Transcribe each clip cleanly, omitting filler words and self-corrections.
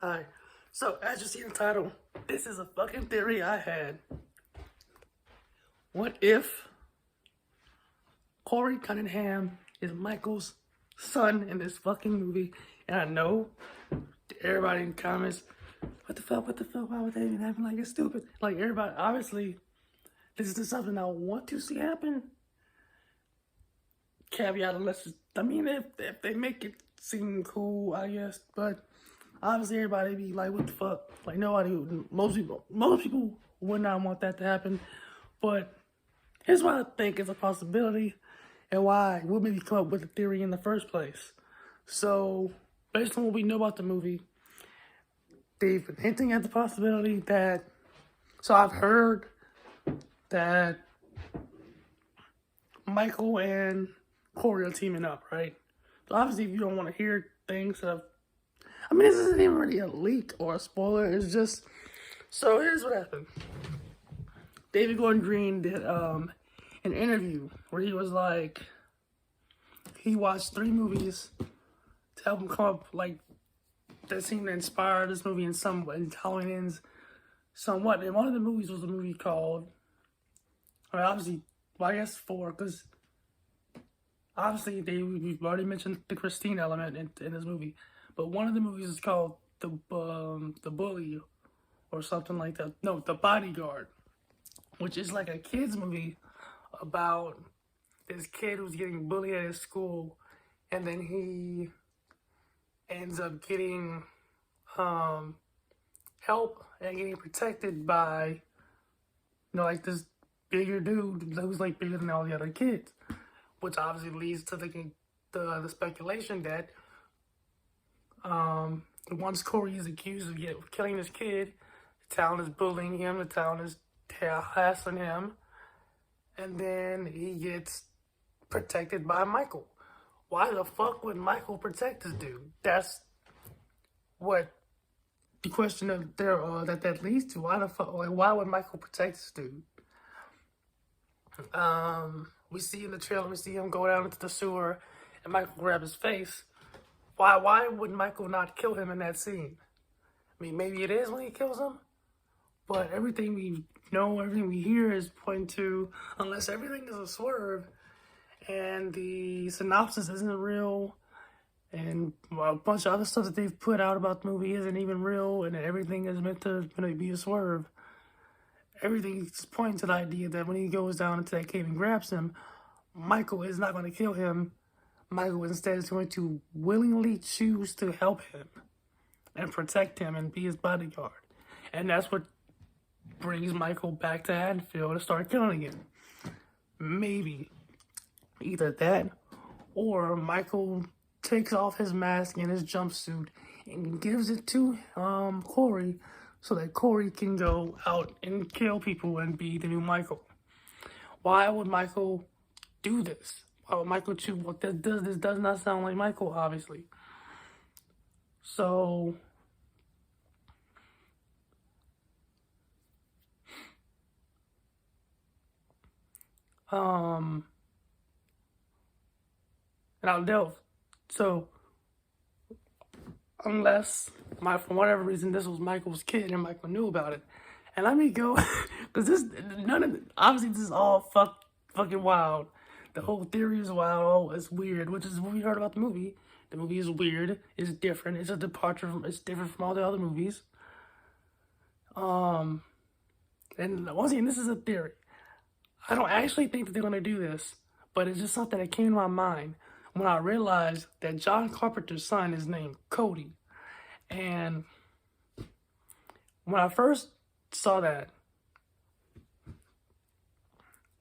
Alright, so as you see in the title, this is a fucking theory I had. What if Corey Cunningham is Michael's son in this fucking movie? And I know everybody in the comments, what the fuck, why would they even happen? Like, it's stupid. Like, everybody, obviously, this is something I want to see happen. Caveat, unless, if they make it seem cool, I guess, but obviously everybody be like, what the fuck? Like, most people would not want that to happen, but here's what I think is a possibility and why we maybe come up with the theory in the first place. So, based on what we know about the movie, they've been hinting at the possibility that, so I've heard that Michael and Corey are teaming up, right? So obviously if you don't want to hear things that this isn't even really a leak or a spoiler, it's just, so here's what happened. David Gordon Green did an interview where he was like, he watched 3 movies to help him come up, like, that seemed to inspire this movie in some way, how it ends somewhat. And one of the movies was a movie called, obviously, well, I guess 4, because obviously we've already mentioned the Christine element in this movie, but one of the movies is called the Bully or something like that. No, The Bodyguard, which is like a kids movie about this kid who's getting bullied at his school, and then he ends up getting help and getting protected by, like this bigger dude who's like bigger than all the other kids, which obviously leads to the speculation that once Corey is accused of killing this kid, the town is bullying him, the town is hassling him, and then he gets protected by Michael. Why the fuck would Michael protect this dude? That's what the question of that leads to. Why the fuck? Like, why would Michael protect this dude? We see in the trailer, we see him go down into the sewer, and Michael grab his face. Why would Michael not kill him in that scene? Maybe it is when he kills him, but everything we know, everything we hear is pointing to, unless everything is a swerve, and the synopsis isn't real, and a bunch of other stuff that they've put out about the movie isn't even real, and everything is meant to be a swerve. Everything is pointing to the idea that when he goes down into that cave and grabs him, Michael is not going to kill him. Michael instead is going to willingly choose to help him and protect him and be his bodyguard. And that's what brings Michael back to Haddonfield to start killing him. Maybe either that, or Michael takes off his mask and his jumpsuit and gives it to Corey so that Corey can go out and kill people and be the new Michael. Why would Michael do this? Why would Michael choose? Well, this does not sound like Michael, obviously. So, and I'll delve. So, unless for whatever reason this was Michael's kid and Michael knew about it, and let me go, because obviously this is all fucking wild. The whole theory is wild. It's weird, which is what we heard about the movie. The movie is weird. It's different. It's a departure it's different from all the other movies. And once again, this is a theory. I don't actually think that they're gonna do this, but it's just something that came to my mind when I realized that John Carpenter's son is named Cody. And when I first saw that,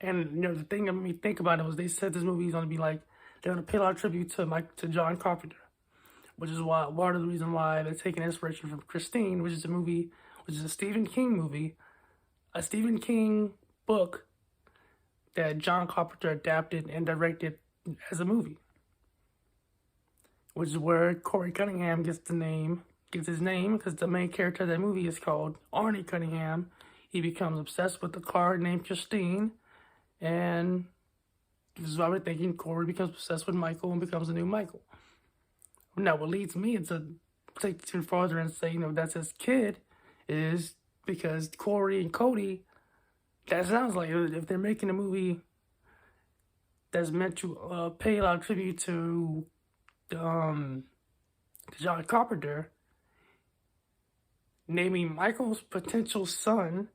and the thing that made me think about it was they said this movie is gonna be like, they're gonna pay a lot of tribute to John Carpenter, which is part of the reason why they're taking inspiration from Christine, which is a Stephen King movie, a Stephen King book that John Carpenter adapted and directed as a movie, which is where Corey Cunningham gets his name because the main character of that movie is called Arnie Cunningham. He becomes obsessed with a car named Christine, and this is why we're thinking Corey becomes obsessed with Michael and becomes a new Michael. Now, what leads me into take it too farther and say, that's his kid, is because Corey and Cody, that sounds like if they're making a movie that's meant to pay a lot of tribute to um, John Carpenter, naming Michael's potential son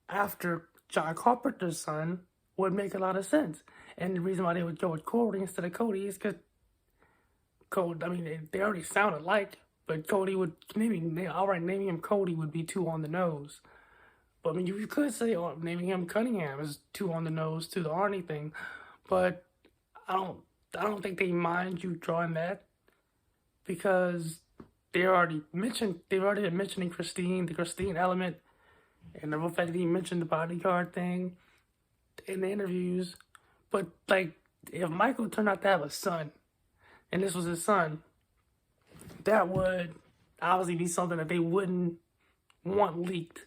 after John Carpenter's son would make a lot of sense. And the reason why they would go with Corey instead of Cody is because they already sound alike, but Cody would, naming him Cody would be too on the nose. But you could say naming him Cunningham is too on the nose to the Arnie thing, but I don't think they mind you drawing that because they've already been mentioning Christine, the Christine element, and the fact that he mentioned the bodyguard thing in the interviews. But like, if Michael turned out to have a son, and this was his son, that would obviously be something that they wouldn't want leaked,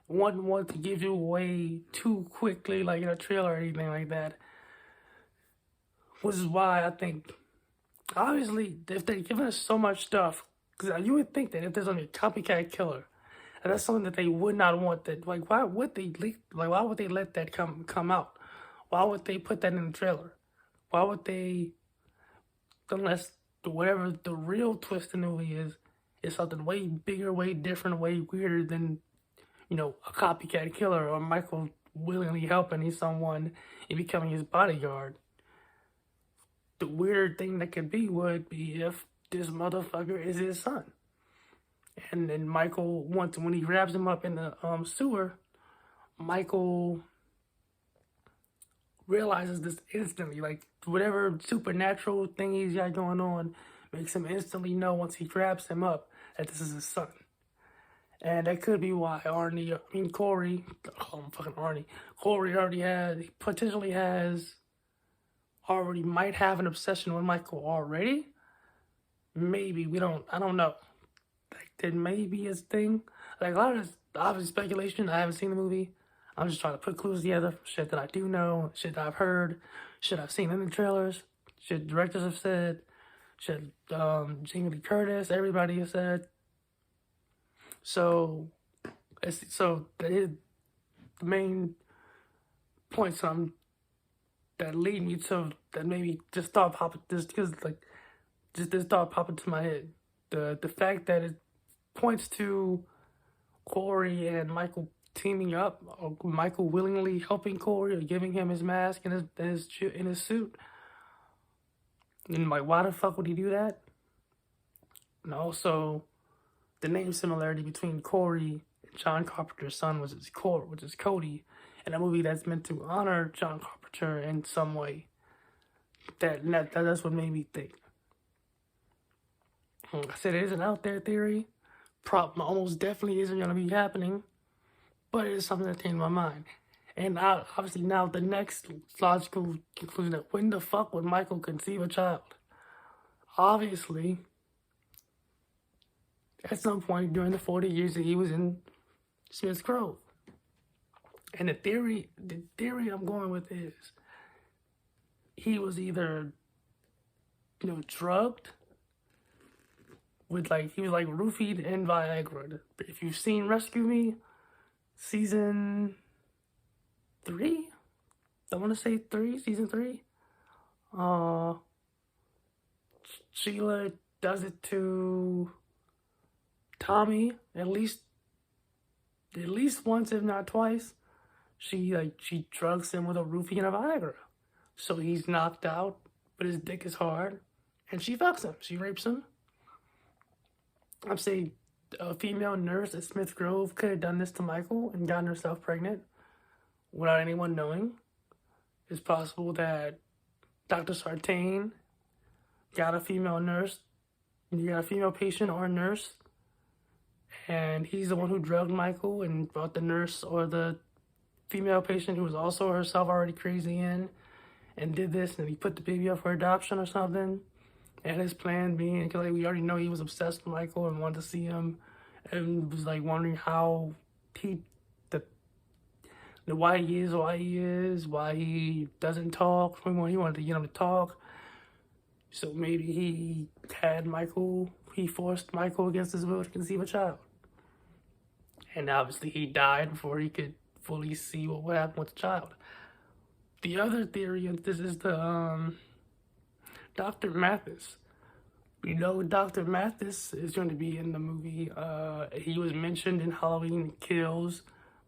wouldn't want to give you away too quickly, like in a trailer or anything like that. Which is why I think, obviously, if they're giving us so much stuff, because you would think that if there's only a copycat killer, and that's something that they would not want. That, like, why would they leak? Like, why would they let that come out? Why would they put that in the trailer? Why would they, unless whatever the real twist in the movie is something way bigger, way different, way weirder than, a copycat killer or Michael willingly helping someone and becoming his bodyguard. The weird thing that could be would be if this motherfucker is his son. And then Michael, when he grabs him up in the sewer, Michael realizes this instantly. Like, whatever supernatural thing he's got going on makes him instantly know once he grabs him up that this is his son. And that could be why Corey already might have an obsession with Michael already. Maybe, I don't know. Like, that may be his thing. Like, a lot of this, obviously, speculation. I haven't seen the movie. I'm just trying to put clues together. Shit that I do know. Shit that I've heard. Shit I've seen in the trailers. Shit directors have said. Shit Jamie Lee Curtis, everybody has said. So that is the main points that lead me to, that maybe just thought popping, this thought popping to my head. The fact that it points to Corey and Michael teaming up, or Michael willingly helping Corey or giving him his mask and his suit. And like, why the fuck would he do that? And also, the name similarity between Corey and John Carpenter's son, which is Cody, in a movie that's meant to honor John Carpenter in some way. That's what made me think. I said it is an out there theory. Almost definitely isn't going to be happening, but it is something that came to my mind. And obviously now the next logical conclusion, that when the fuck would Michael conceive a child? Obviously, at some point during the 40 years that he was in Smith's Grove. And the theory I'm going with is he was either, drugged with, he was roofied and Viagra. If you've seen Rescue Me, season 3, I want to say season 3, Sheila does it to Tommy at least once, if not twice. She drugs him with a roofie and a Viagra, so he's knocked out, but his dick is hard, and she fucks him. She rapes him. I'm saying a female nurse at Smith Grove could have done this to Michael and gotten herself pregnant without anyone knowing. It's possible that Dr. Sartain got a female nurse, you got a female patient or a nurse, and he's the one who drugged Michael and brought the nurse or the female patient, who was also herself already crazy, in and did this, and he put the baby up for adoption or something. And his plan being, because we already know he was obsessed with Michael and wanted to see him, and was wondering how why he is, why he doesn't talk. He wanted to get him to talk. So maybe he had Michael he forced Michael against his will to conceive a child. And obviously he died before he could fully see what would happen with the child. The other theory, and this is the Dr. Mathis. You know, Dr. Mathis is going to be in the movie. He was mentioned in Halloween Kills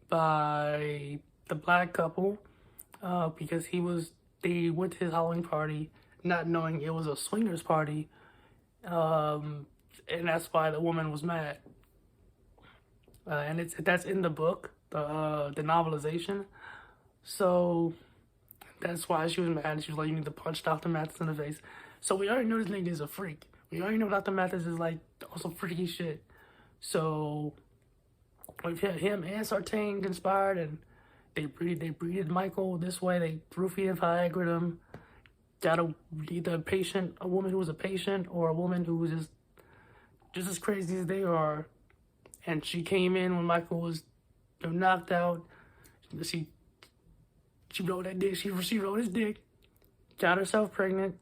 by the black couple because they went to his Halloween party not knowing it was a swingers party, and that's why the woman was mad. And that's in the book, the novelization. So that's why she was mad. She was like, "You need to punch Dr. Mathis in the face." So we already know this nigga is a freak. We already know Dr. Mathis is like on some freaky shit. So we've had him and Sartain conspired, and they breeded Michael this way. They roofied and Viagra'd him. Got either a woman who was a patient, or a woman who was just as crazy as they are. And she came in when Michael was knocked out. She rode that dick. She rode his dick, got herself pregnant,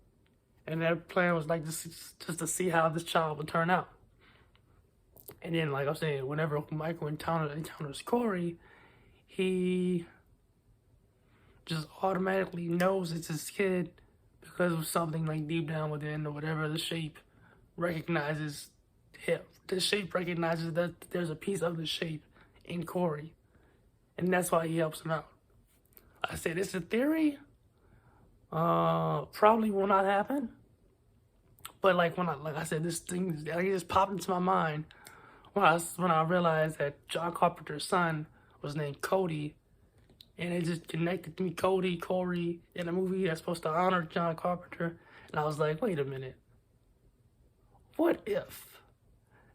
and their plan was like just to see how this child would turn out. And then, like I'm saying, whenever Michael encounters Corey, he just automatically knows it's his kid because of something like deep down within, or whatever. The shape recognizes him. The shape recognizes that there's a piece of the shape in Corey, and that's why he helps him out. I said it's a theory. Probably will not happen. But like I said, this thing just popped into my mind when I realized that John Carpenter's son was named Cody, and it just connected to me. Corey in a movie that's supposed to honor John Carpenter, and I was like, wait a minute, what if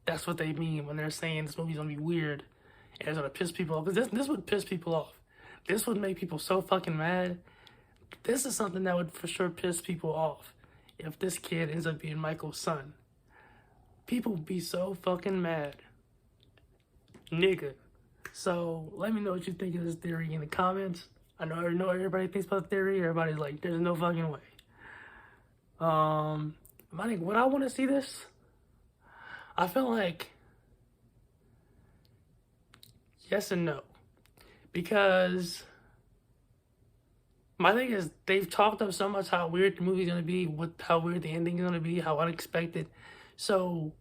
that's what they mean when they're saying this movie's gonna be weird and it's gonna piss people off? Because this would piss people off. This would make people so fucking mad. This is something that would for sure piss people off if this kid ends up being Michael's son. People would be so fucking mad. Nigga. So let me know what you think of this theory in the comments. I know everybody thinks about the theory. Everybody's like, there's no fucking way. I think, would I want to see this? I feel like yes and no. Because my thing is, they've talked up so much how weird the movie's gonna be, how weird the ending is gonna be, how unexpected. So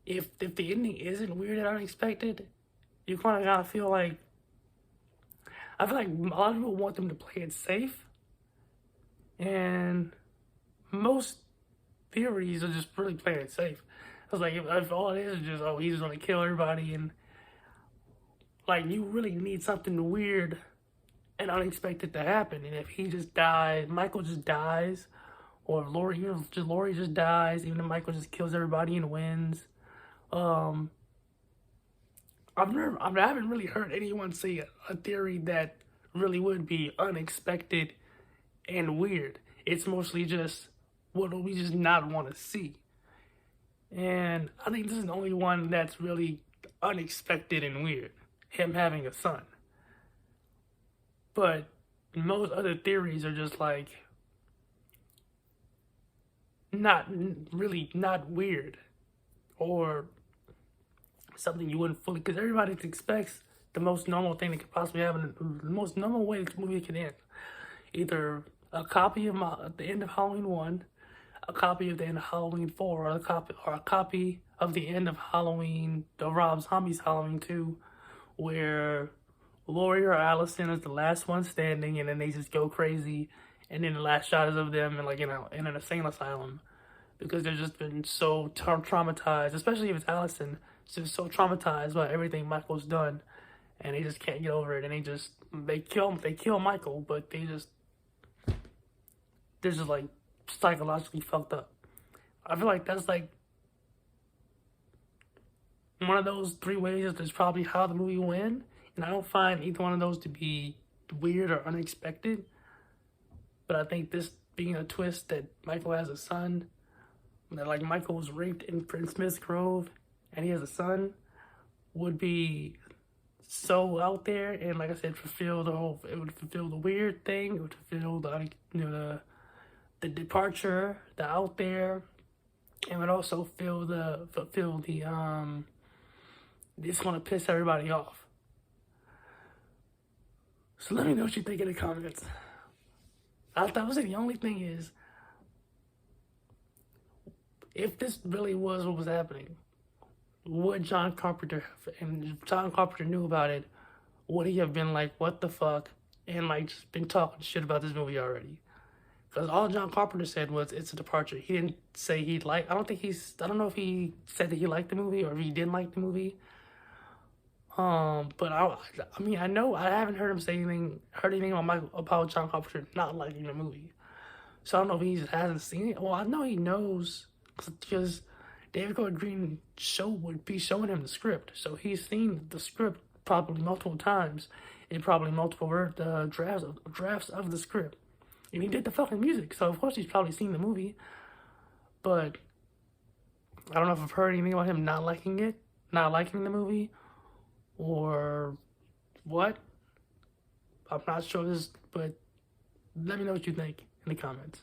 if the ending isn't weird and unexpected, you kind of gotta feel like, I feel like a lot of people want them to play it safe, and most theories are just really playing it safe. I was like, if all it is just, oh, he's gonna kill everybody, and like, you really need something weird and unexpected to happen. And if he just dies, Michael just dies, or Laurie just dies, even if Michael just kills everybody and wins. I haven't really heard anyone say a theory that really would be unexpected and weird. It's mostly just, what do we just not want to see? And I think this is the only one that's really unexpected and weird. Him having a son. But most other theories are just like not weird, or something you wouldn't fully, because everybody expects the most normal thing that could possibly happen, the most normal way this movie can end. Either a copy of the end of Halloween 1, a copy of the end of Halloween 4, or a copy of the end of Halloween, the Rob Zombie's Halloween 2, where Laurie or Allison is the last one standing, and then they just go crazy, and then the last shot is of them in an insane asylum, because they've just been so traumatized, especially if it's Allison, just so traumatized by everything Michael's done, and they just can't get over it, and they kill Michael, but they're just like psychologically fucked up. I feel like that's like one of those three ways that's probably how the movie will end. And I don't find either one of those to be weird or unexpected. But I think this being a twist that Michael has a son, that like Michael was raped in Smith's Grove and he has a son, would be so out there. And like I said, it would fulfill the weird thing. It would fulfill the departure, the out there. and would also feel the it's gonna piss everybody off. So let me know what you think in the comments. I would say the only thing is, if this really was what was happening, would John Carpenter, and if John Carpenter knew about it, would he have been like, what the fuck, and like just been talking shit about this movie already? Because all John Carpenter said was it's a departure. He didn't say he liked. I don't know if he said that he liked the movie or if he didn't like the movie. But I mean, I know I haven't heard him say heard anything about John Carpenter not liking the movie. So I don't know if he just hasn't seen it. Well, I know he knows because David Gordon Green would be showing him the script, so he's seen the script probably multiple times and probably multiple drafts of the script. And he did the fucking music, so of course he's probably seen the movie. But I don't know if I've heard anything about him not liking the movie, or what. I'm not sure this, but let me know what you think in the comments.